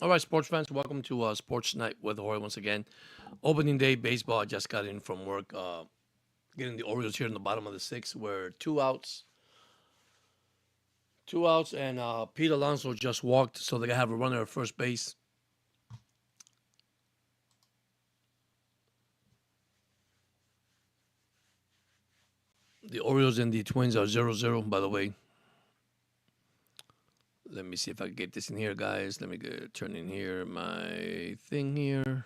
All right, sports fans, welcome to Sports Night with Jorge once again. Opening day baseball. I just got in from work. Getting the Orioles here in the bottom of the sixth. We're two outs, and Pete Alonso just walked, so they have a runner at first base. The Orioles and the Twins are 0-0, by the way. Let me see if I can get this in here, guys. Let me turn in here my thing here.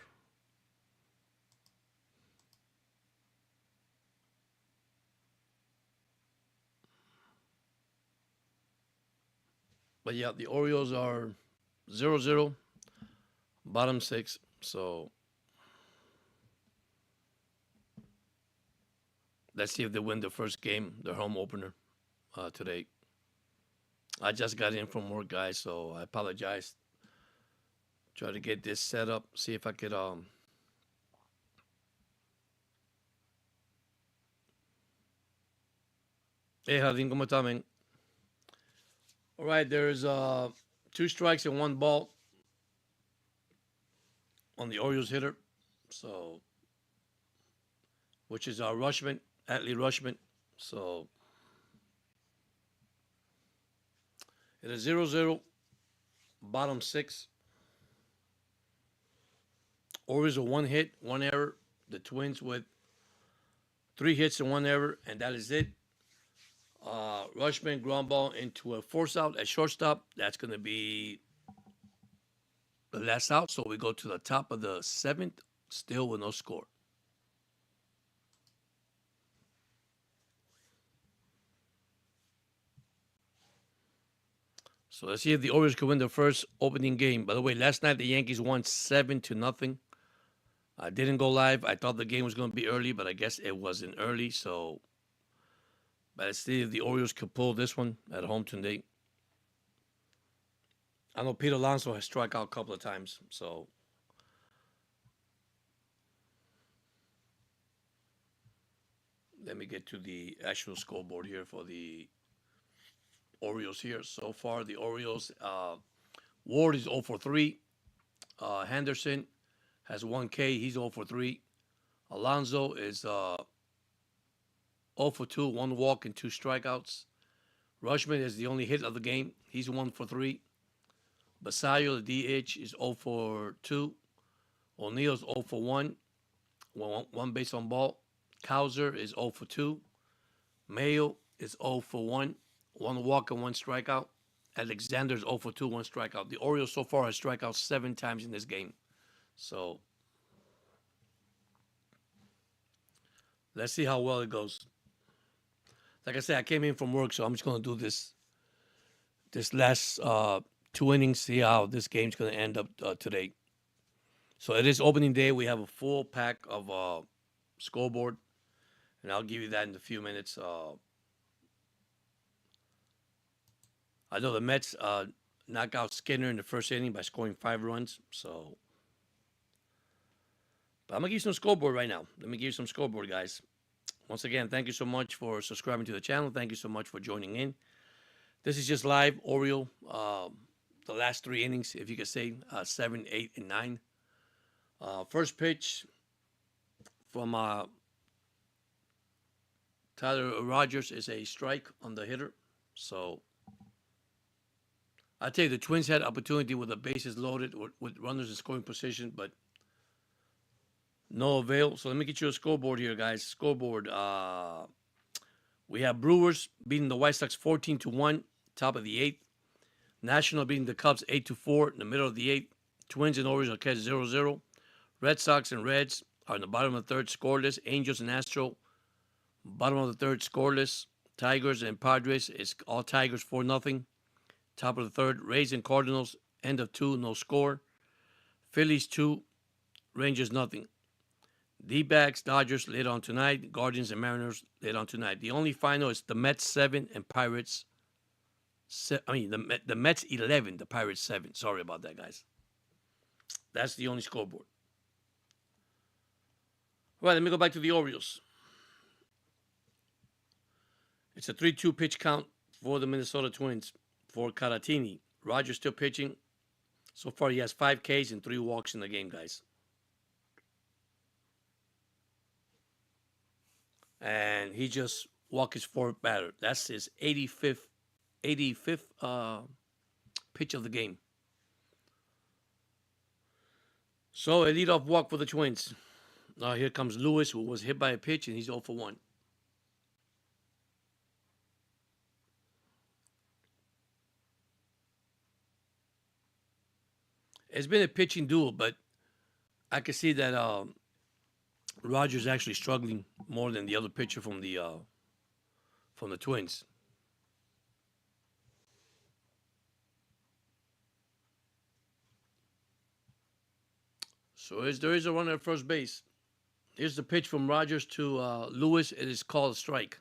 But yeah, the Orioles are 0-0, bottom six. So let's see if they win the first game, their home opener today. I just got in from work, guys, so I apologize. Try to get this set up. See if I could. Hey, Jardín, ¿cómo está, man? All right, there's two strikes and one ball on the Orioles hitter. So, which is Rushman, Atlee Rushman. So, it is 0-0, bottom six. Orioles with one hit, one error. The Twins with three hits and one error, and that is it. Rushman ground ball into a force out at shortstop. That's going to be the last out. So we go to the top of the seventh, still with no score. So let's see if the Orioles can win the first opening game. By the way, last night the Yankees won 7-0. I didn't go live. I thought the game was going to be early, but I guess it wasn't early. So, but let's see if the Orioles can pull this one at home today. I know Pete Alonso has struck out a couple of times, so let me get to the actual scoreboard here for the Orioles here. So far, the Orioles, Ward is 0 for 3. Henderson has 1K. He's 0 for 3. Alonso is 0 for 2, one walk and two strikeouts. Rushman is the only hit of the game. He's 1 for 3. Basayo, the DH, is 0 for 2. O'Neill's 0 for 1, one base on ball. Cowser is 0 for 2. Mayo is 0 for 1, one walk and one strikeout. Alexander's 0 for 2, one strikeout. The Orioles so far has struck out 7 times in this game. So let's see how well it goes. Like I said, I came in from work, so I'm just going to do this last 2 innings, see how this game's going to end up today. So it is opening day. We have a full pack of scoreboard, and I'll give you that in a few minutes. I know the Mets knocked out Skinner in the first inning by scoring 5 runs. So, but I'm gonna give you some scoreboard right now. Let me give you some scoreboard, guys. Once again, thank you so much for subscribing to the channel. Thank you so much for joining in. This is just live Oriole. The last 3 innings, if you could say, 7, 8, and 9. First pitch from Tyler Rogers is a strike on the hitter. So I tell you, the Twins had opportunity with the bases loaded with runners in scoring position, but no avail. So let me get you a scoreboard here, guys. Scoreboard. We have Brewers beating the White Sox 14-1, top of the 8th. National beating the Cubs 8-4 in the middle of the 8th. Twins and Orioles are catch 0-0. Red Sox and Reds are in the bottom of the 3rd, scoreless. Angels and Astro, bottom of the 3rd, scoreless. Tigers and Padres is all Tigers 4-0. Top of the 3rd, Rays and Cardinals, end of 2, no score. Phillies 2, Rangers nothing. D-backs, Dodgers later on tonight. Guardians and Mariners later on tonight. The only final is the Mets 7 and Pirates. The Mets 11, the Pirates 7. Sorry about that, guys. That's the only scoreboard. All right, let me go back to the Orioles. It's a 3-2 pitch count for the Minnesota Twins for Caratini. Rogers still pitching. So far, he has 5 Ks and 3 walks in the game, guys. And he just walked his fourth batter. That's his 85th pitch of the game. So a leadoff walk for the Twins. Now here comes Lewis, who was hit by a pitch, and he's 0 for 1. It's been a pitching duel, but I can see that Rogers actually struggling more than the other pitcher from the Twins. So there is a runner at first base. Here's the pitch from Rogers to Lewis. It is called a strike.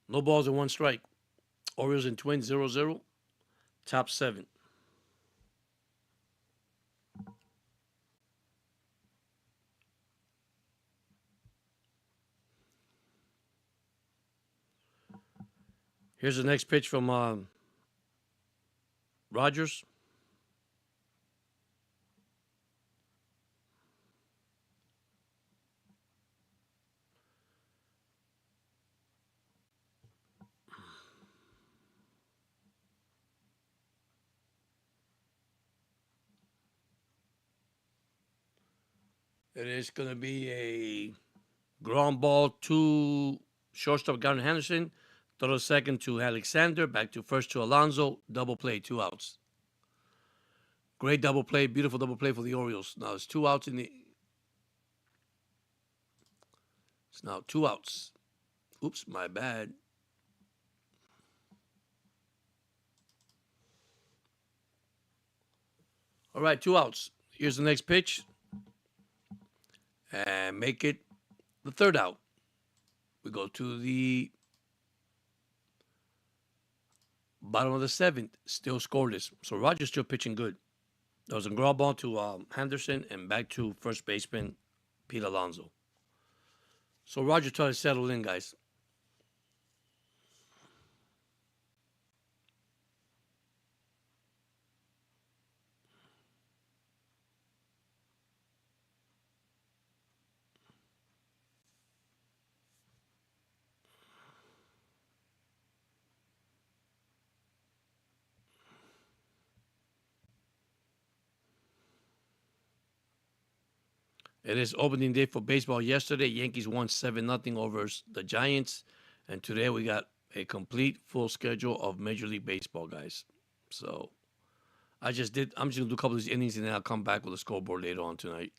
No balls and 1 strike. Orioles and Twins 0-0. Top 7. Here's the next pitch from Rogers. It is going to be a ground ball to shortstop Garrett Henderson. Throw to second to Alexander. Back to first to Alonso. Double play, 2 outs. Great double play, beautiful double play for the Orioles. Now it's 2 outs in the. It's now 2 outs. Oops, my bad. All right, 2 outs. Here's the next pitch. And make it the 3rd out. We go to the bottom of the 7th. Still scoreless. So Rogers still pitching good. There was a ground ball to Henderson and back to first baseman Pete Alonso. So Rogers tried to settle in, guys. It is opening day for baseball. Yesterday, Yankees won 7-0 over the Giants. And today we got a complete full schedule of Major League Baseball, guys. So I'm just going to do a couple of these innings and then I'll come back with a scoreboard later on tonight.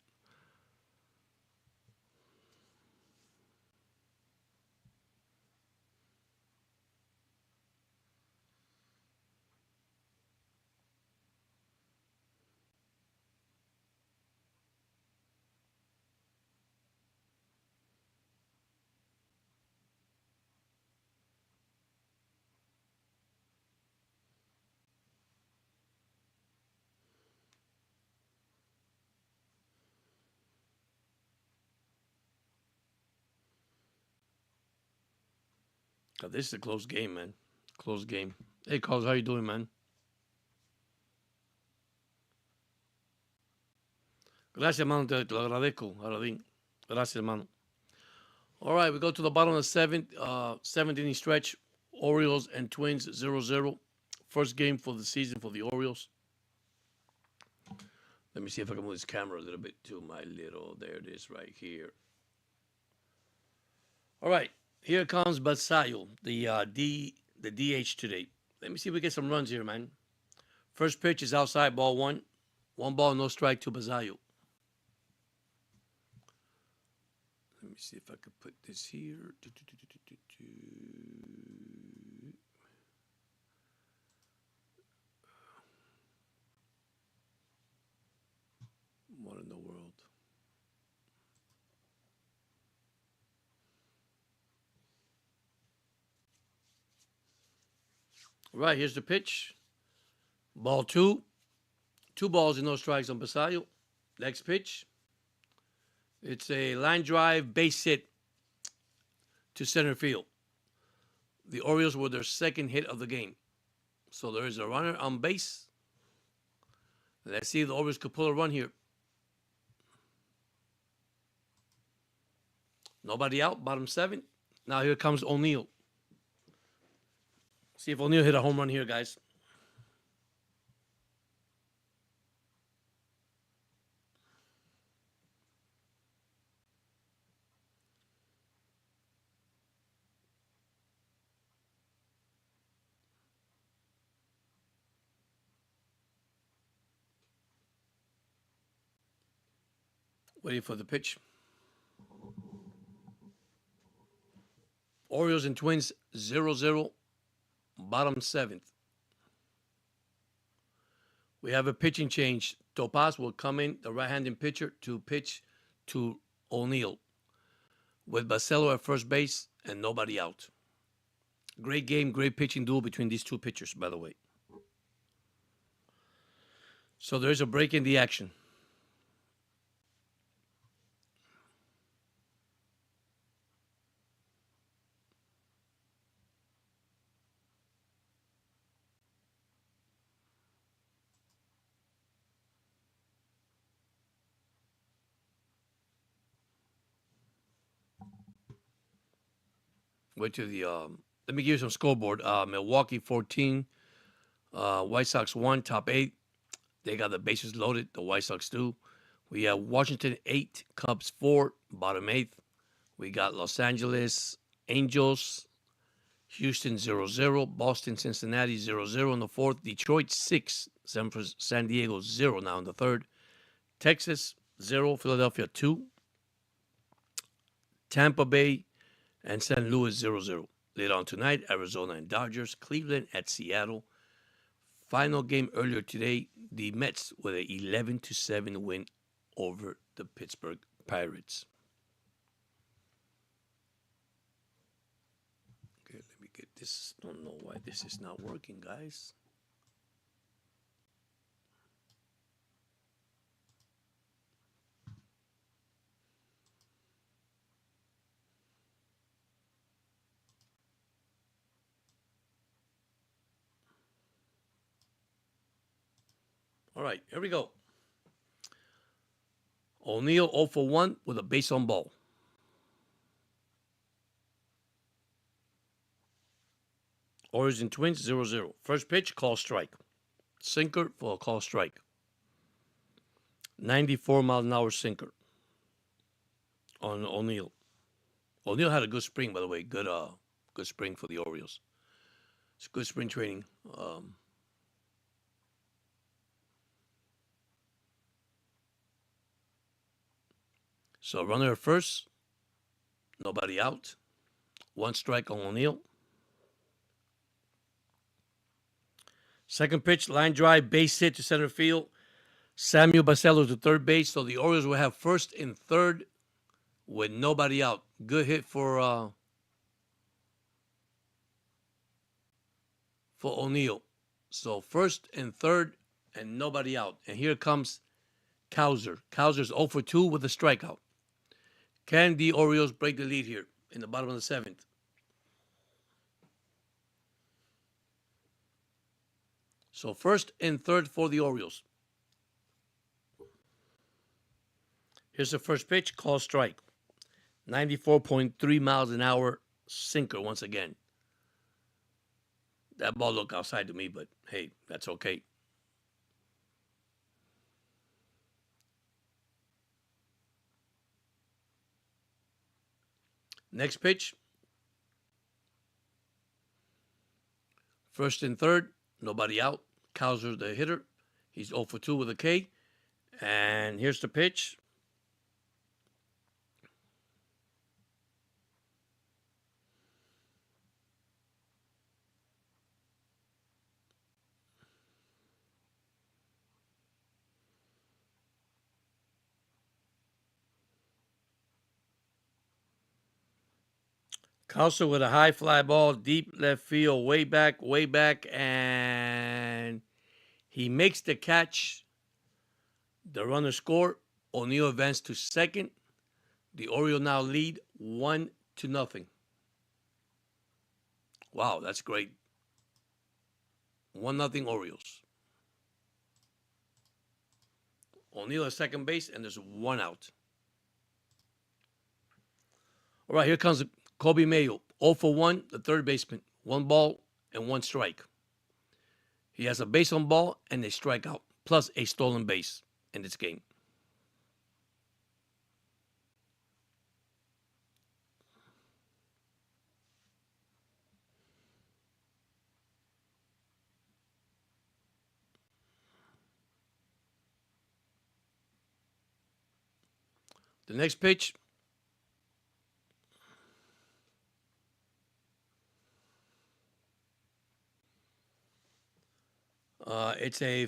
God, this is a close game, man. Close game. Hey, Carlos, how you doing, man? Gracias, hermano. Te lo agradezco, Aradín. Gracias, hermano. All right, we go to the bottom of the 7th inning stretch. Orioles and Twins 0-0. First game for the season for the Orioles. Let me see if I can move this camera a little bit to my little. There it is, right here. All right, here comes Basayo, the DH today. Let me see if we get some runs here, man. First pitch is outside, ball 1. 1 ball, no strike to Basayo. Let me see if I could put this here. What in the world? All right, here's the pitch. Ball 2. 2 balls and no strikes on Basayo. Next pitch. It's a line drive base hit to center field. The Orioles were their second hit of the game. So there is a runner on base. Let's see if the Orioles could pull a run here. Nobody out, bottom 7. Now here comes O'Neill. See if O'Neill hit a home run here, guys. Waiting for the pitch. Orioles and Twins 0-0, bottom 7th. We have a pitching change. Topaz will come in, the right-handed pitcher, to pitch to O'Neill, with Bacello at first base and nobody out. Great game, great pitching duel between these two pitchers, by the way. So there's a break in the action. Wait to the let me give you some scoreboard. Milwaukee 14, White Sox 1, top 8. They got the bases loaded. The White Sox do. We have Washington 8, Cubs 4, bottom 8th. We got Los Angeles Angels, Houston 0-0, Boston Cincinnati 0-0 in the 4th, Detroit 6, San Diego 0 now in the 3rd, Texas 0, Philadelphia 2, Tampa Bay and St. Louis 0-0. Later on tonight, Arizona and Dodgers, Cleveland at Seattle. Final game earlier today, the Mets with an 11-7 win over the Pittsburgh Pirates. Okay, let me get this. Don't know why this is not working, guys. All right, here we go. O'Neill 0 for 1 with a base on ball. Orioles and Twins 0-0. First pitch, call strike. Sinker for a call strike. 94 mile an hour sinker on O'Neill. O'Neill had a good spring, by the way. Good spring for the Orioles. It's good spring training. So runner at first, nobody out. One strike on O'Neill. Second pitch, line drive, base hit to center field. Samuel Bacello to third base. So the Orioles will have first and third with nobody out. Good hit for O'Neill. So first and third and nobody out. And here comes Cowser. Cowser's 0 for 2 with a strikeout. Can the Orioles break the lead here in the bottom of the 7th? So first and third for the Orioles. Here's the first pitch, call strike. 94.3 miles an hour, sinker once again. That ball looked outside to me, but hey, that's okay. Next pitch. First and third, nobody out. Cowser the hitter. He's 0 for 2 with a K. And here's the pitch. Cowser with a high fly ball, deep left field, way back, and he makes the catch. The runner score. O'Neill advanced to second. The Orioles now lead 1-0. Wow, that's great. 1-0 Orioles. O'Neill at second base, and there's one out. All right, here comes Kobe Mayo, 0 for 1, the third baseman. 1 ball and 1 strike. He has a base on ball and a strikeout, plus a stolen base in this game. The next pitch, it's a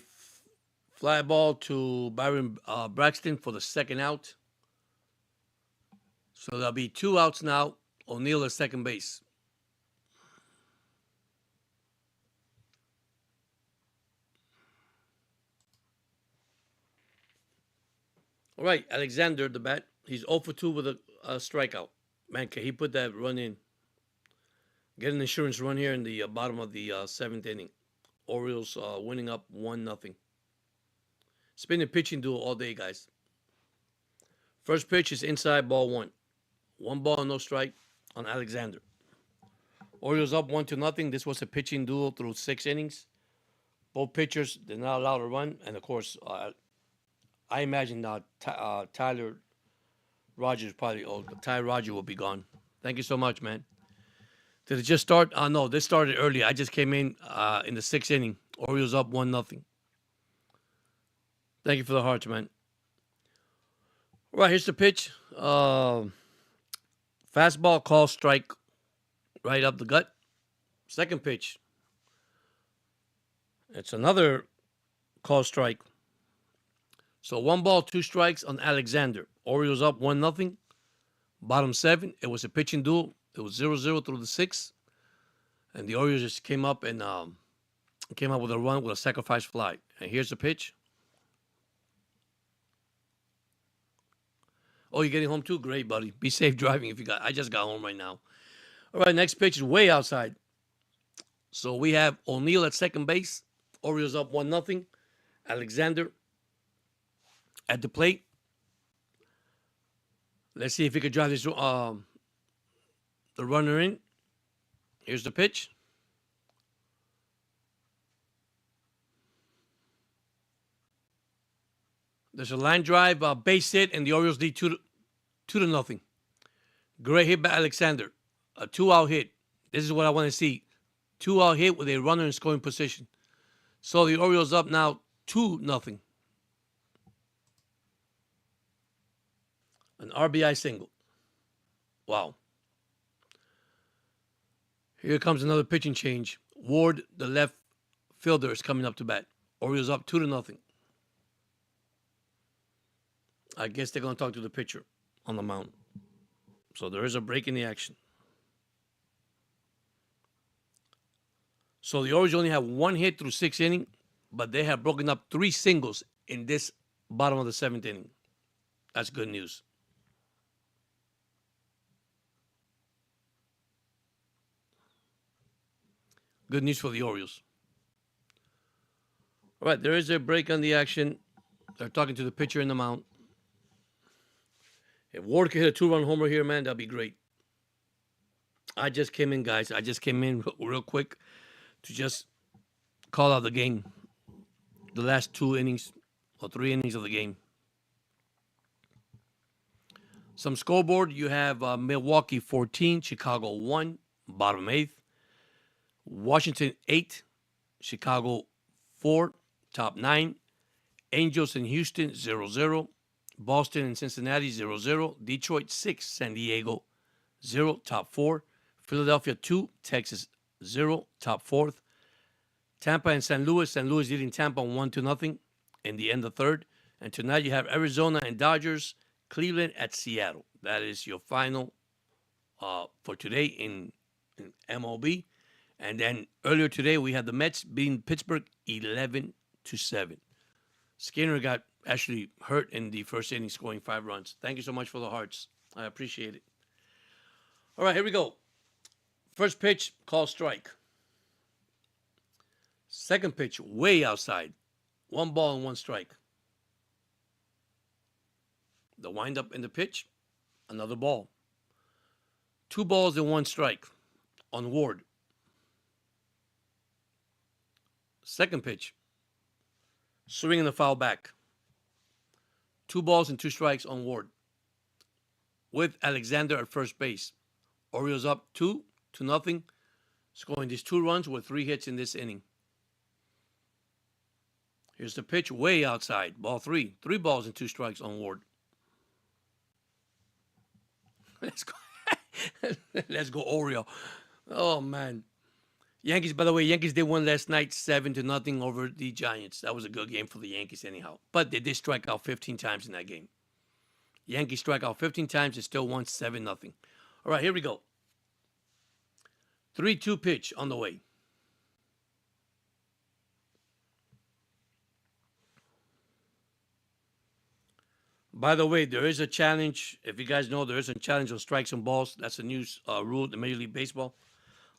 fly ball to Byron Braxton for the second out. So there'll be 2 outs now. O'Neill at second base. All right, Alexander, the bat. He's 0 for 2 with a strikeout. Man, can he put that run in? Get an insurance run here in the bottom of the 7th inning. Orioles winning up 1-0. It's been a pitching duel all day, guys. First pitch is inside, ball 1. 1 ball, no strike on Alexander. Orioles up 1-0. This was a pitching duel through 6 innings. Both pitchers did not allow to run, and of course, I imagine Tyler Rogers probably. Oh, Ty Roger will be gone. Thank you so much, man. Did it just start? No, this started early. I just came in the 6th inning. Orioles up 1-0. Thank you for the hearts, man. All right, here's the pitch. Fastball, call, strike, right up the gut. Second pitch. It's another call, strike. So 1 ball, 2 strikes on Alexander. Orioles up 1-0. Bottom 7. It was a pitching duel. It was 0-0 through the 6th. And the Orioles just came up with a run with a sacrifice fly. And here's the pitch. Oh, you're getting home too? Great, buddy. Be safe driving if you got. I just got home right now. All right, next pitch is way outside. So we have O'Neill at second base. Orioles up 1-0. Alexander at the plate. Let's see if he could drive this the runner in. Here's the pitch. There's a line drive, base hit, and the Orioles lead 2-0. Great hit by Alexander. A 2-out hit. This is what I want to see. 2-out hit with a runner in scoring position. So the Orioles up now 2-0. An RBI single. Wow. Here comes another pitching change. Ward, the left fielder, is coming up to bat. Orioles up 2-0. I guess they're going to talk to the pitcher on the mound. So there is a break in the action. So the Orioles only have 1 hit through 6 innings, but they have broken up 3 singles in this bottom of the 7th inning. That's good news. Good news for the Orioles. All right, there is a break on the action. They're talking to the pitcher in the mound. If Ward could hit a 2-run homer here, man, that'd be great. I just came in, guys. I just came in real quick to just call out the game. The last 2 innings or 3 innings of the game. Some scoreboard. You have Milwaukee 14, Chicago 1, bottom 8th. Washington 8, Chicago 4, top 9. Angels in Houston 0-0. Boston and Cincinnati 0-0. Detroit 6, San Diego 0, top 4. Philadelphia 2, Texas 0, top 4th. Tampa and St. Louis leading Tampa 1-0 in the end of third. And tonight you have Arizona and Dodgers, Cleveland at Seattle. That is your final for today in MLB. And then earlier today we had the Mets beating Pittsburgh 11-7. Skinner got actually hurt in the first inning, scoring 5 runs. Thank you so much for the hearts. I appreciate it. All right, here we go. First pitch, call strike. Second pitch, way outside. 1 ball and 1 strike. The windup and the pitch, another ball. 2 balls and 1 strike on Ward. Second pitch, swinging the foul back. 2 balls and 2 strikes on Ward. With Alexander at first base. Orioles up 2-0, scoring these 2 runs with 3 hits in this inning. Here's the pitch way outside. Ball 3. 3 balls and 2 strikes on Ward. Let's go. Let's go, Oriole. Oh, man. Yankees, by the way, Yankees did win last night 7-0 over the Giants. That was a good game for the Yankees anyhow. But they did strike out 15 times in that game. Yankees strike out 15 times and still won 7-0. All right, here we go. 3-2 pitch on the way. By the way, there is a challenge. If you guys know, there is a challenge on strikes and balls. That's a new rule in Major League Baseball.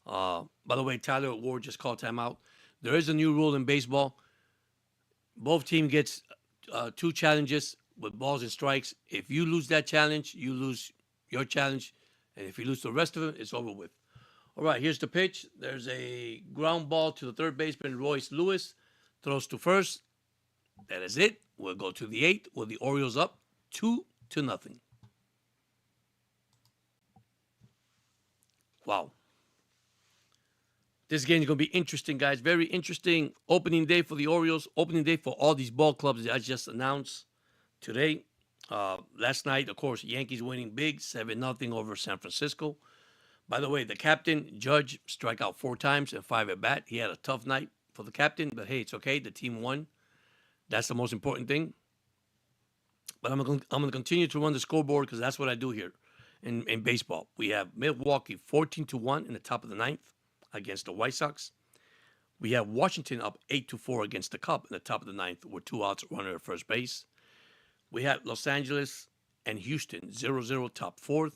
By the way, Tyler Ward just called timeout. There is a new rule in baseball. Both teams gets 2 challenges with balls and strikes. If you lose that challenge, you lose your challenge. And if you lose the rest of it, it's over with. All right, here's the pitch. There's a ground ball to the third baseman, Royce Lewis. Throws to first. That is it. We'll go to the 8th with the Orioles up 2-0. Wow. This game is going to be interesting, guys. Very interesting. Opening day for the Orioles. Opening day for all these ball clubs that I just announced today. Last night, of course, Yankees winning big, 7-0 over San Francisco. By the way, the captain, Judge, struck out 4 times and 5 at bat. He had a tough night for the captain, but hey, it's okay. The team won. That's the most important thing. But I'm going to continue to run the scoreboard because that's what I do here in baseball. We have Milwaukee 14-1 in the top of the 9th against the White Sox. We have Washington up 8-4 against the Cubs in the top of the 9th with 2 outs, runner at first base. We have Los Angeles and Houston 0-0 top 4th.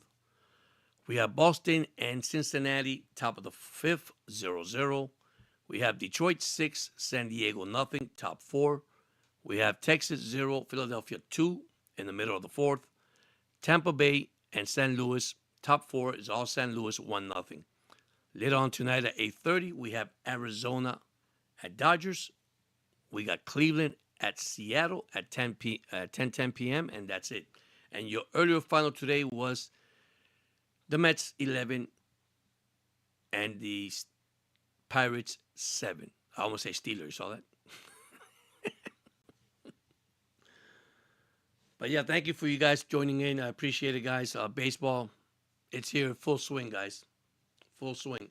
We have Boston and Cincinnati top of the 5th 0-0. We have Detroit 6, San Diego nothing, top 4. We have Texas 0, Philadelphia 2 in the middle of the 4th. Tampa Bay and St. Louis, top 4 is all St. Louis 1-0. Later on tonight at 8:30, we have Arizona at Dodgers. We got Cleveland at Seattle at 10 p.m., and that's it. And your earlier final today was the Mets 11 and the Pirates 7. I almost say Steelers. You saw that? But yeah, thank you for you guys joining in. I appreciate it, guys. Baseball, it's here, full swing, guys. Full swing.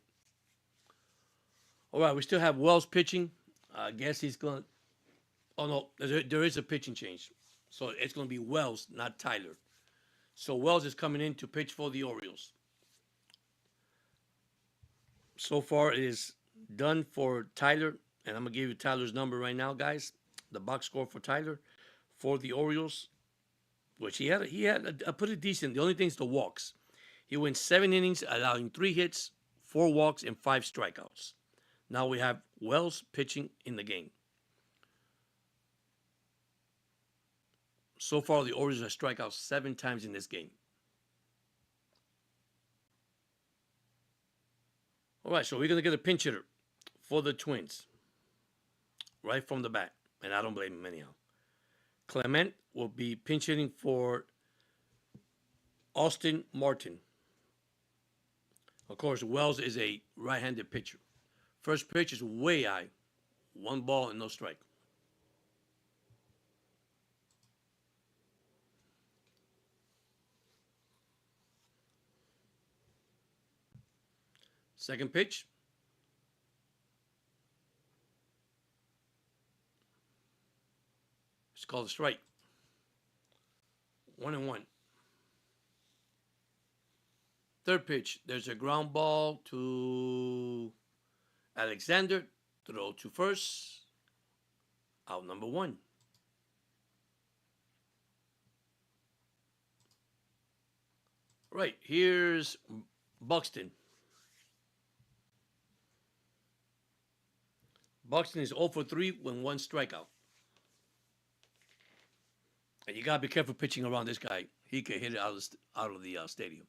All right, we still have Wells pitching. I guess he's going to... Oh, no, there is a pitching change. So it's going to be Wells, not Tyler. So Wells is coming in to pitch for the Orioles. So far, it is done for Tyler. And I'm going to give you Tyler's number right now, guys. The box score for Tyler for the Orioles, which he had a pretty decent. The only thing is the walks. He went 7 innings, allowing 3 hits, 4 walks, and 5 strikeouts. Now we have Wells pitching in the game. So far, the Orioles have struck out 7 times in this game. All right, so we're going to get a pinch hitter for the Twins right from the bat, and I don't blame him anyhow. Clement will be pinch hitting for Austin Martin. Of course, Wells is a right-handed pitcher. First pitch is way high. 1 ball and no strike. Second pitch. It's called a strike. 1-1. Third pitch. There's a ground ball to Alexander. Throw to first. Out number 1. Right. Here's Buxton. Buxton is 0 for 3 with 1 strikeout. And you got to be careful pitching around this guy. He can hit it out of the stadium.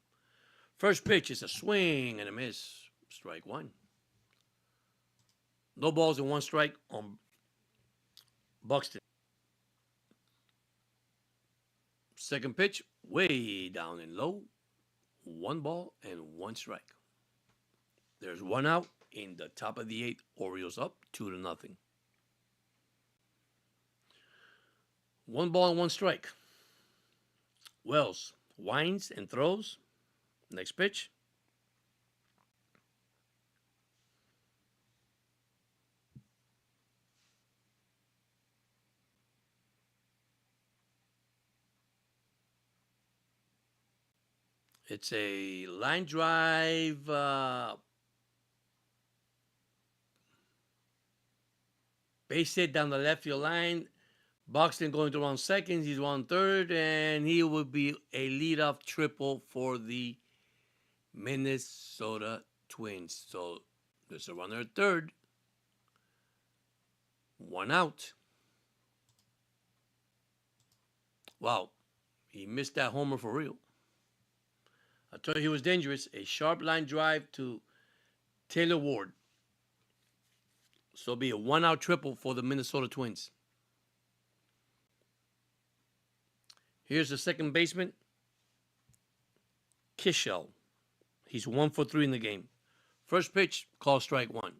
First pitch is a swing and a miss. Strike one. No balls and one strike on Buxton. Second pitch, way down and low. One ball and one strike. There's one out in the top of the eighth. Orioles up 2-0. One ball and one strike. Wells winds and throws. Next pitch. It's a line drive. Base hit down the left field line. Buxton going to run second. He's on third, and he will be a leadoff triple for the Minnesota Twins. So there's a runner at third. One out. Wow. He missed that homer for real. I told you he was dangerous. A sharp line drive to Taylor Ward. So it'll be a one-out triple for the Minnesota Twins. Here's the second baseman, Kishel. He's 1 for 3 in the game. First pitch, call strike one.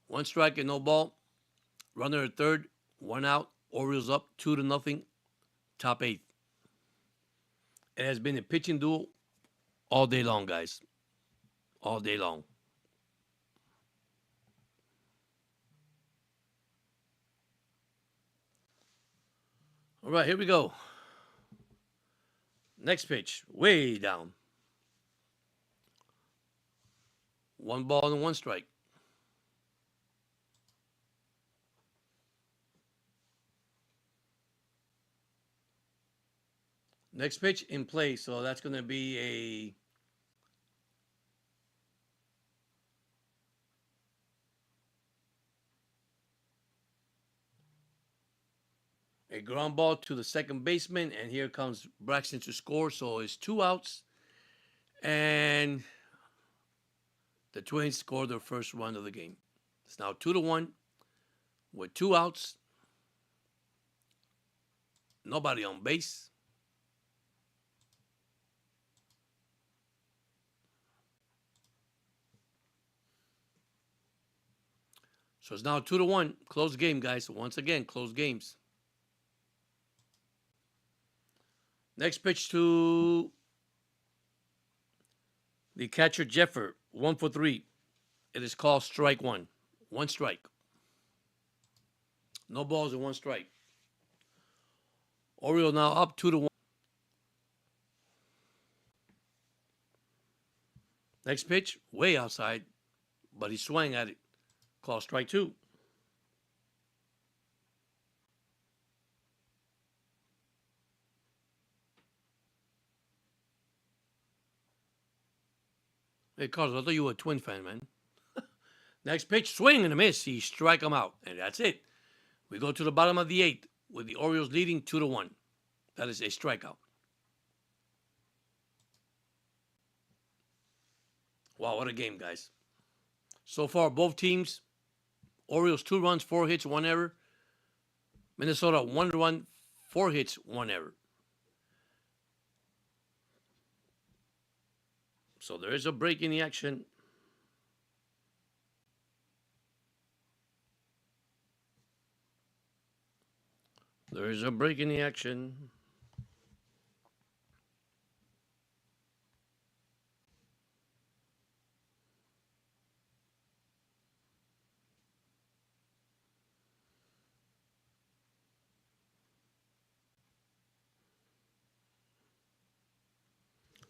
One strike and no ball. Runner at third, one out. Orioles up 2-0. Top eighth. It has been a pitching duel all day long, guys. All day long. All right, here we go. Next pitch, way down. One ball and one strike. Next pitch in play, so that's going to be a ground ball to the second baseman, and here comes Braxton to score, so it's 2 outs, and the Twins score their first run of the game. It's now 2-1 with 2 outs, nobody on base. So it's now 2-1. Close game, guys. Once again, close games. Next pitch to the catcher, Jeffer. 1 for 3. It is called strike one. One strike. No balls and one strike. Oriole now up 2-1. Next pitch, way outside, but he swung at it. Call strike two. Hey, Carlos, I thought you were a Twin fan, man. Next pitch, swing and a miss. He strike him out, and that's it. We go to the bottom of the eighth with the Orioles leading 2-1. That is a strikeout. Wow, what a game, guys. So far, both teams, Orioles 2 runs, 4 hits, 1 error. Minnesota 1 run, 4 hits, 1 error. So there is a break in the action. There is a break in the action.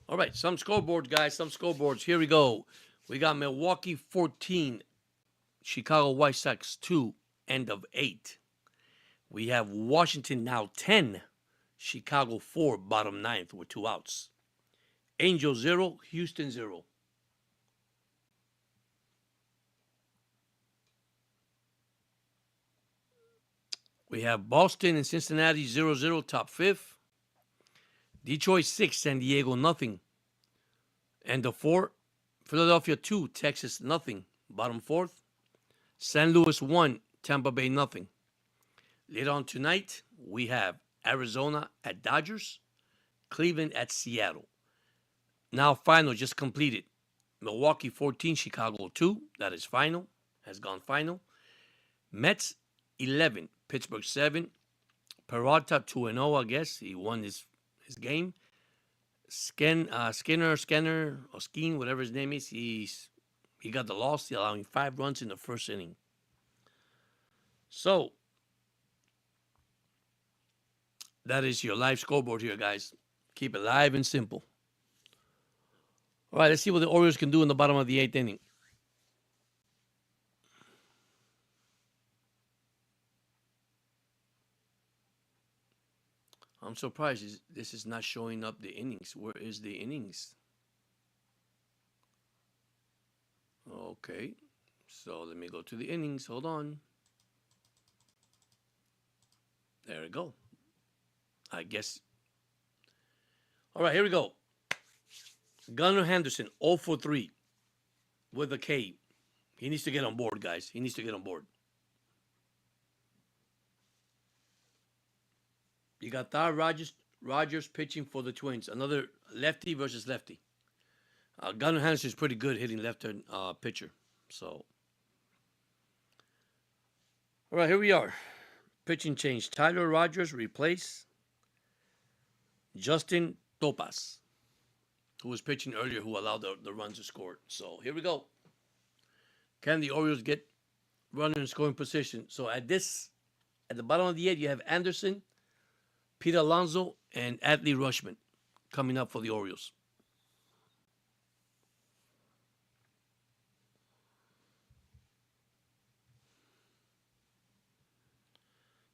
All right, some scoreboards, guys, some scoreboards. Here we go. We got Milwaukee 14, Chicago White Sox 2, end of 8. We have Washington now 10, Chicago 4, bottom 9th with 2 outs. Angels 0, Houston 0. We have Boston and Cincinnati 0-0, top fifth. Detroit 6, San Diego nothing. And the 4, Philadelphia 2, Texas nothing, bottom fourth. St. Louis 1, Tampa Bay nothing. Later on tonight, we have Arizona at Dodgers, Cleveland at Seattle. Now final just completed. Milwaukee 14, Chicago 2. That is final. Has gone final. Mets 11, Pittsburgh 7. Peralta 2-0, I guess. He won his game. Skinner, or Skeen, whatever his name is, he got the loss, allowing 5 runs in the first inning. So, that is your live scoreboard here, guys. Keep it live and simple. All right, let's see what the Orioles can do in the bottom of the 8th inning. I'm surprised this is not showing up the innings. Where is the innings? Okay, so let me go to the innings. Hold on. There we go. I guess. All right, here we go. Gunnar Henderson, 0 for 3 with a K. He needs to get on board, guys. He needs to get on board. You got Thad Rogers pitching for the Twins. Another lefty versus lefty. Gunnar Henderson is pretty good hitting left-hand pitcher. So, all right, here we are. Pitching change. Tyler Rogers replace Justin Topas, who was pitching earlier, who allowed the runs to score. So here we go. Can the Orioles get runner in scoring position? So at the bottom of the 8, you have Anderson, Pete Alonso, and Adley Rutschman coming up for the Orioles.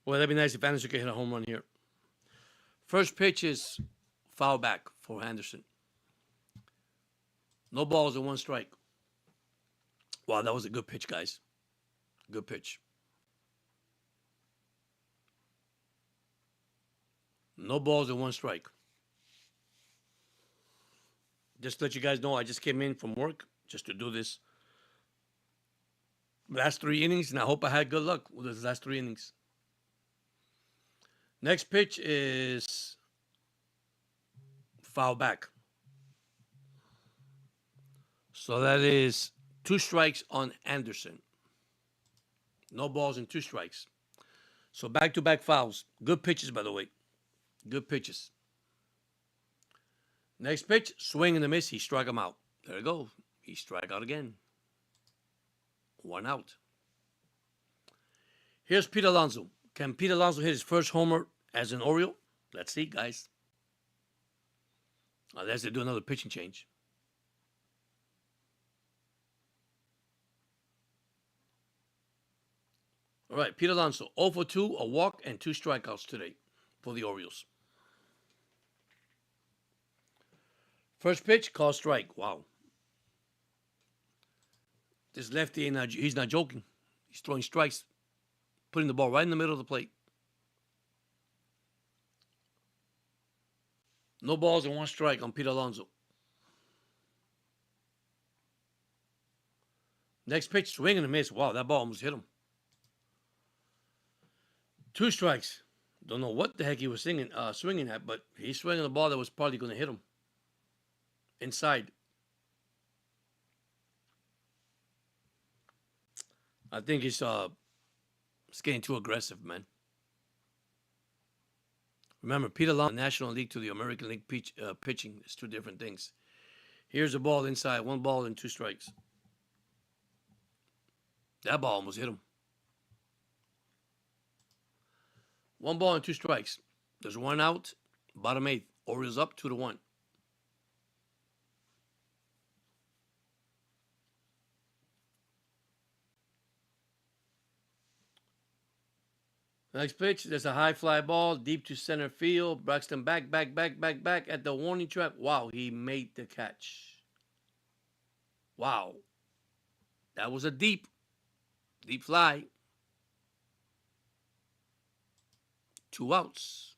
Well, that'd be nice if Anderson could hit a home run here. First pitch is foul back for Anderson. No balls and 1 strike. Wow, that was a good pitch, guys. Good pitch. No balls and 1 strike. Just to let you guys know, I just came in from work just to do this last 3 innings, and I hope I had good luck with those last 3 innings. Next pitch is foul back. So that is 2 strikes on Anderson. No balls and 2 strikes. So back-to-back fouls. Good pitches, by the way. Good pitches. Next pitch, swing and a miss. He struck him out. There you go. He struck out again. 1 out. Here's Pete Alonso. Can Pete Alonso hit his first homer as an Oriole? Let's see, guys. Unless they do another pitching change. All right, Pete Alonso, 0 for 2, a walk, and 2 strikeouts today for the Orioles. First pitch, call strike. Wow. This lefty, he's not joking. He's throwing strikes, putting the ball right in the middle of the plate. No balls and 1 strike on Pete Alonso. Next pitch, swing and a miss. Wow, that ball almost hit him. 2 strikes. Don't know what the heck he was swinging at, but he's swinging a ball that was probably going to hit him. Inside. I think he's getting too aggressive, man. Remember, Pete Alonso, the National League to the American League pitching. It's 2 different things. Here's a ball inside. 1 ball and 2 strikes. That ball almost hit him. 1 ball and 2 strikes. There's 1 out. Bottom 8th. Orioles up 2-1. Next pitch, there's a high fly ball, deep to center field. Braxton back at the warning track. Wow, he made the catch. Wow. That was a deep fly. 2 outs.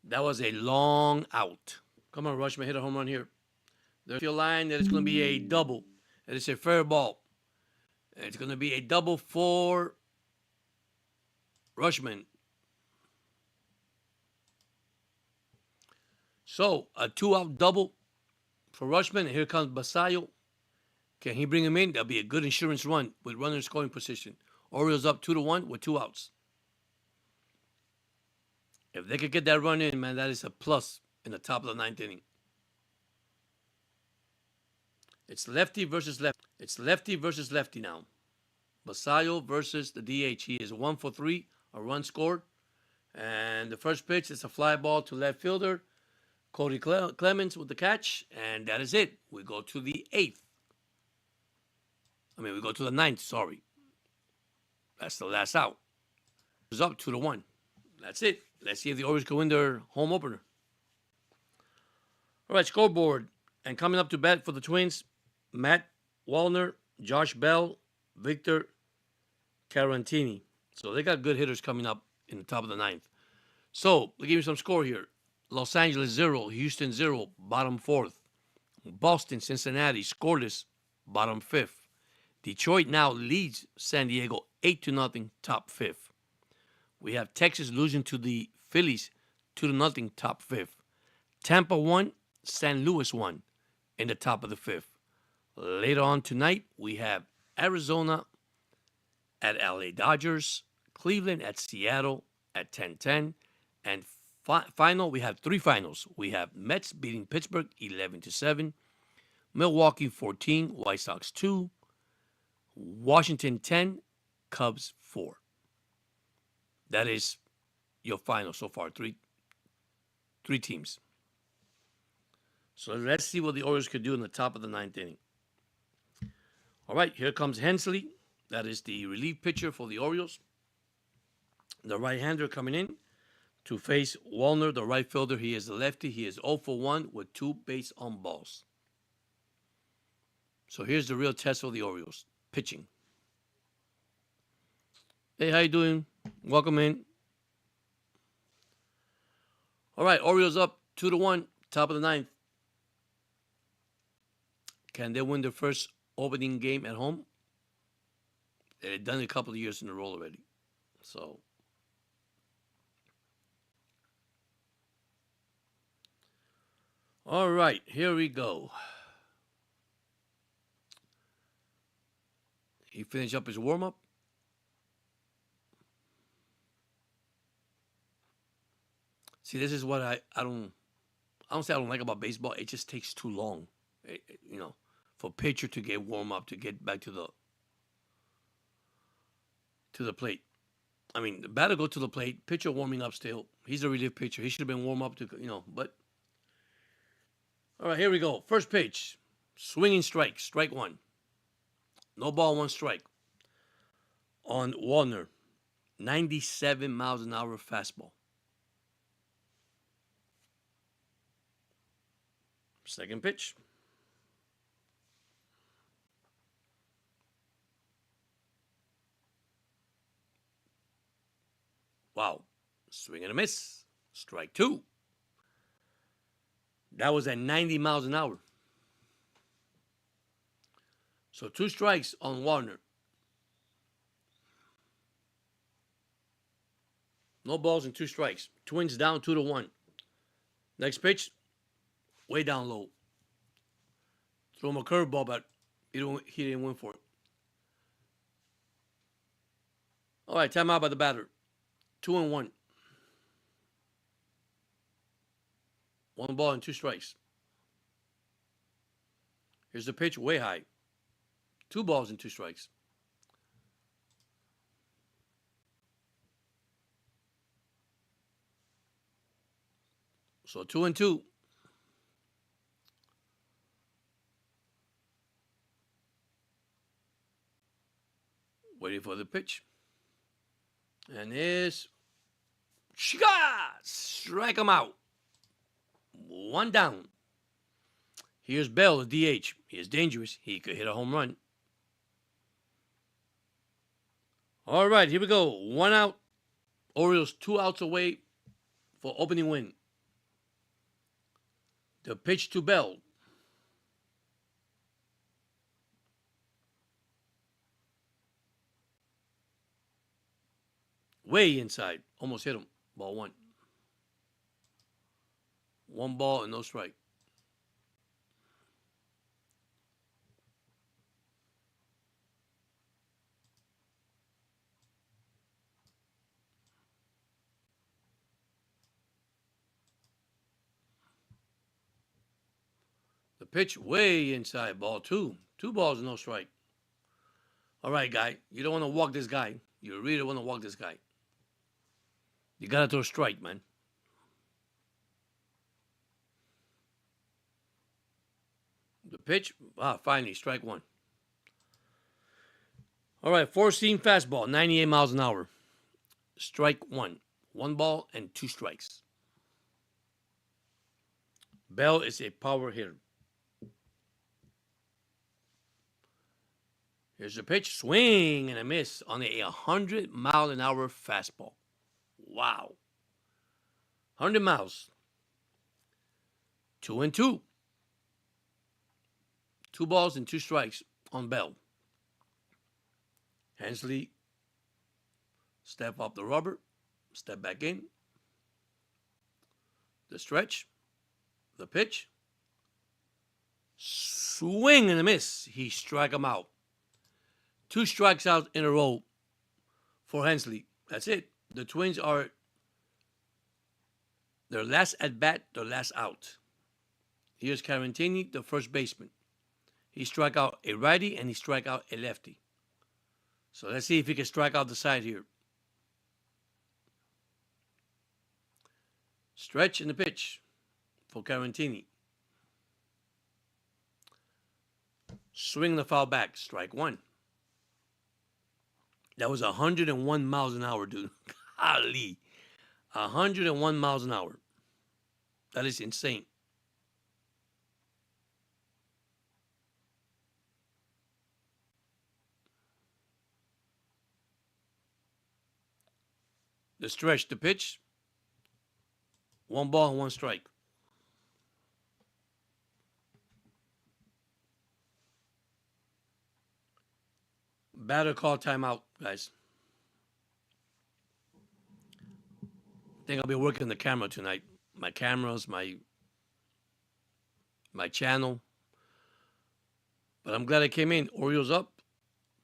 That was a long out. Come on, Rushman, hit a home run here. There's your line that it's going to be a double. That is a fair ball. It's going to be a double for Rushman. So, a 2-out double for Rushman. And here comes Basayo. Can he bring him in? That'll be a good insurance run with runner scoring position. Orioles up 2-1 with 2 outs. If they could get that run in, man, that is a plus in the top of the 9th inning. It's lefty versus lefty. It's lefty versus lefty now. Basayo versus the DH. He is 1 for 3, a run scored. And the first pitch is a fly ball to left fielder. Cody Clemens with the catch. And that is it. We go to the 8th. We go to the 9th, sorry. That's the last out. It's up 2-1. That's it. Let's see if the Orioles can win their home opener. All right, scoreboard. And coming up to bat for the Twins, Matt Wallner, Josh Bell, Victor Carantini. So they got good hitters coming up in the top of the 9th. So, let me give you some score here. Los Angeles 0, Houston 0, bottom 4th. Boston, Cincinnati, scoreless, bottom 5th. Detroit now leads San Diego 8-0, top 5th. We have Texas losing to the Phillies 2-0, top 5th. Tampa 1, St. Louis 1 in the top of the 5th. Later on tonight, we have Arizona at LA Dodgers, Cleveland at Seattle at 10-10, and final, we have 3 finals. We have Mets beating Pittsburgh 11-7, Milwaukee 14, White Sox 2, Washington 10, Cubs 4. That is your final so far. Three teams. So let's see what the Orioles could do in the top of the 9th inning. All right, here comes Hensley. That is the relief pitcher for the Orioles. The right-hander coming in to face Wallner, the right fielder. He is the lefty. He is 0 for 1 with 2 base on balls. So here's the real test for the Orioles. Pitching. Hey, how you doing? Welcome in. All right, Orioles up 2-1, top of the 9th. Can they win their first opening game at home? They've done it a couple of years in a row already. So, all right, here we go. He finished up his warm-up. See, this is what I don't say I don't like about baseball. It just takes too long, for pitcher to get warm up, to get back to the plate. The batter go to the plate, pitcher warming up still. He's a relief pitcher. He should have been warm up to, but. All right, here we go. First pitch, swinging strike, strike 1. No ball, 1 strike. On Wallner, 97 miles an hour fastball. Second pitch. Wow. Swing and a miss. Strike 2. That was at 90 miles an hour. So 2 strikes on Wallner. No balls and 2 strikes. Twins down 2-1. Next pitch, way down low. Throw him a curveball, but he didn't win for it. All right, timeout by the batter. 2-1. 1 ball and 2 strikes. Here's the pitch, way high. 2 balls and 2 strikes. So 2-2. Waiting for the pitch. And is strike him out. 1 down. Here's Bell, the DH. He is dangerous. He could hit a home run. All right, here we go. 1 out. Orioles 2 outs away for opening win. The pitch to Bell. Way inside. Almost hit him. Ball one. 1 ball and no strike. The pitch way inside. Ball two. 2 balls and no strike. All right, guy. You don't want to walk this guy. You really want to walk this guy. You got to throw a strike, man. The pitch. Finally, strike one. All right, 4-seam fastball, 98 miles an hour. Strike one. 1 ball and 2 strikes. Bell is a power hitter. Here's the pitch. Swing and a miss on a 100-mile-an-hour fastball. Wow. 100 miles. 2-2. 2 balls and 2 strikes on Bell. Hensley, step off the rubber, step back in. The stretch, the pitch. Swing and a miss. He struck him out. 2 strikes out in a row for Hensley. That's it. The Twins are their last at bat, their last out. Here's Carantini, the first baseman. He struck out a righty and he struck out a lefty. So let's see if he can strike out the side here. Stretch in the pitch for Carantini. Swing the foul back. Strike one. That was 101 miles an hour, dude. Golly. 101 miles an hour. That is insane. The stretch, the pitch. 1 ball and 1 strike. Batter call timeout, guys. I think I'll be working the camera tonight. My cameras, my channel. But I'm glad I came in. Orioles up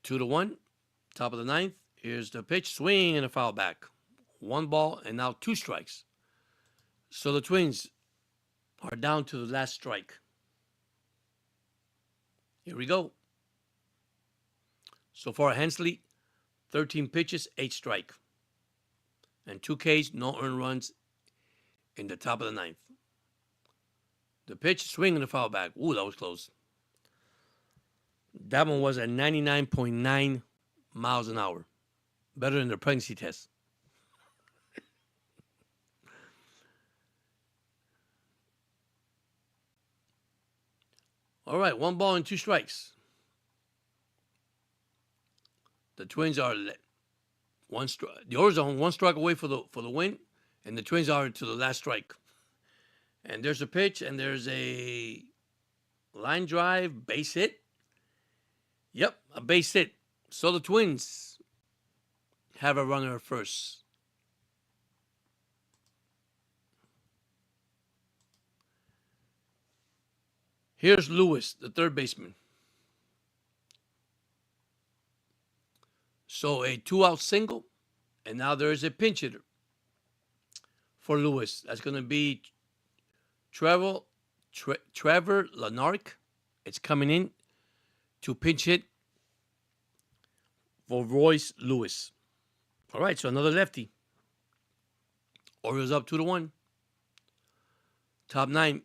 2-1. Top of the 9th. Here's the pitch. Swing and a foul back. 1 ball and now 2 strikes. So the Twins are down to the last strike. Here we go. So far, Hensley, 13 pitches, 8 strike. And 2 Ks, no earned runs in the top of the 9th. The pitch, swing and a foul back. Ooh, that was close. That one was at 99.9 miles an hour. Better than the pregnancy test. All right, 1 ball and 2 strikes. The Twins are the Orioles are 1 strike away for the win, and the Twins are to the last strike. And there's a pitch, and there's a line drive, base hit. Yep, a base hit. So the Twins have a runner at first. Here's Lewis, the third baseman. So a 2-out single, and now there's a pinch hitter for Lewis. That's going to be Trevor Lenark. It's coming in to pinch hit for Royce Lewis. All right, so another lefty. Orioles up 2-1. Top 9,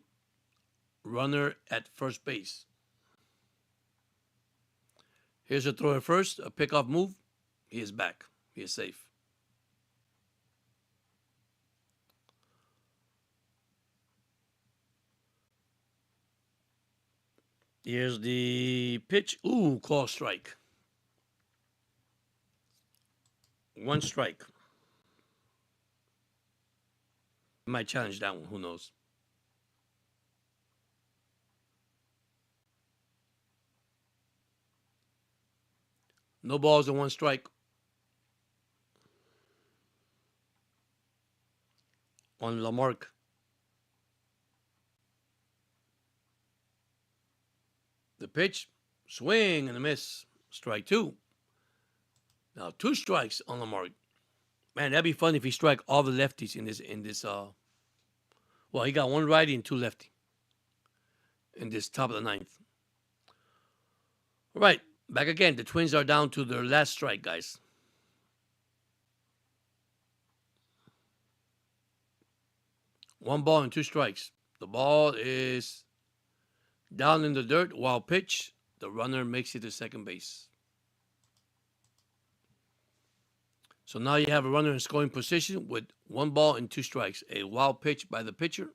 runner at first base. Here's a throw at first, a pickoff move. He is back. He is safe. Here's the pitch. Ooh, call strike. One strike. Might challenge that one. Who knows? No balls and one strike on Lamarck. The pitch, swing and a miss. Strike two. Now two strikes on Lamarck. Man, that'd be fun if he strike all the lefties in this. Well, he got one righty and two lefty in this top of the ninth. All right, back again. The Twins are down to their last strike, guys. One ball and two strikes. The ball is down in the dirt. Wild pitch. The runner makes it to second base. So now you have a runner in scoring position with one ball and two strikes. A wild pitch by the pitcher.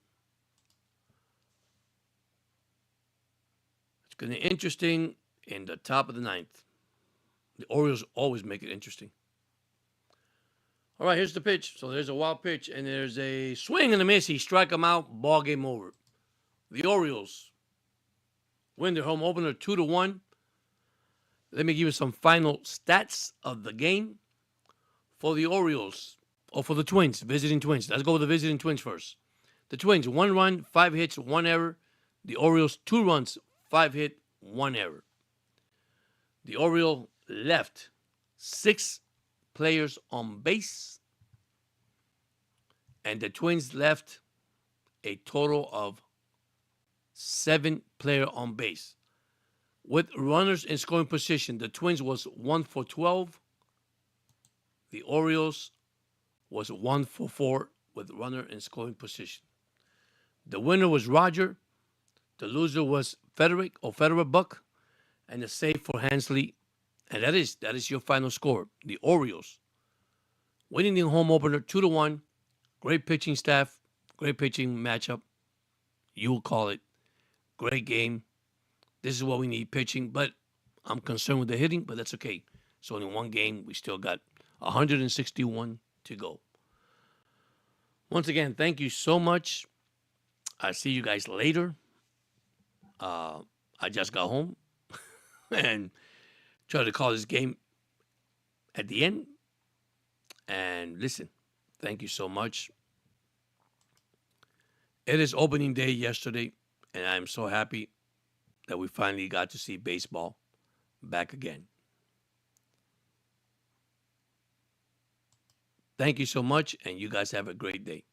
It's going to be interesting in the top of the ninth. The Orioles always make it interesting. All right, here's the pitch. So there's a wild pitch, and there's a swing and a miss. He strike him out. Ball game over. The Orioles win their home opener 2-1. Let me give you some final stats of the game for the Orioles, or for the Twins, visiting Twins. Let's go with the visiting Twins first. The Twins, 1 run, 5 hits, 1 error. The Orioles, 2 runs, 5 hit, 1 error. The Oriole left 6 players on base, and the Twins left a total of 7 players on base. With runners in scoring position, the Twins was 1 for 12. The Orioles was 1 for 4 with runner in scoring position. The winner was Roger. The loser was Frederick Buck, and the save for Hansley. And that is your final score. The Orioles winning the home opener 2-1. Great pitching staff, great pitching matchup. You will call it. Great game. This is what we need, pitching, but I'm concerned with the hitting, but that's okay. It's only one game. We still got 161 to go. Once again, thank you so much. I'll see you guys later. I just got home and tried to call this game at the end. And listen, thank you so much. It is opening day yesterday, and I'm so happy that we finally got to see baseball back again. Thank you so much, and you guys have a great day.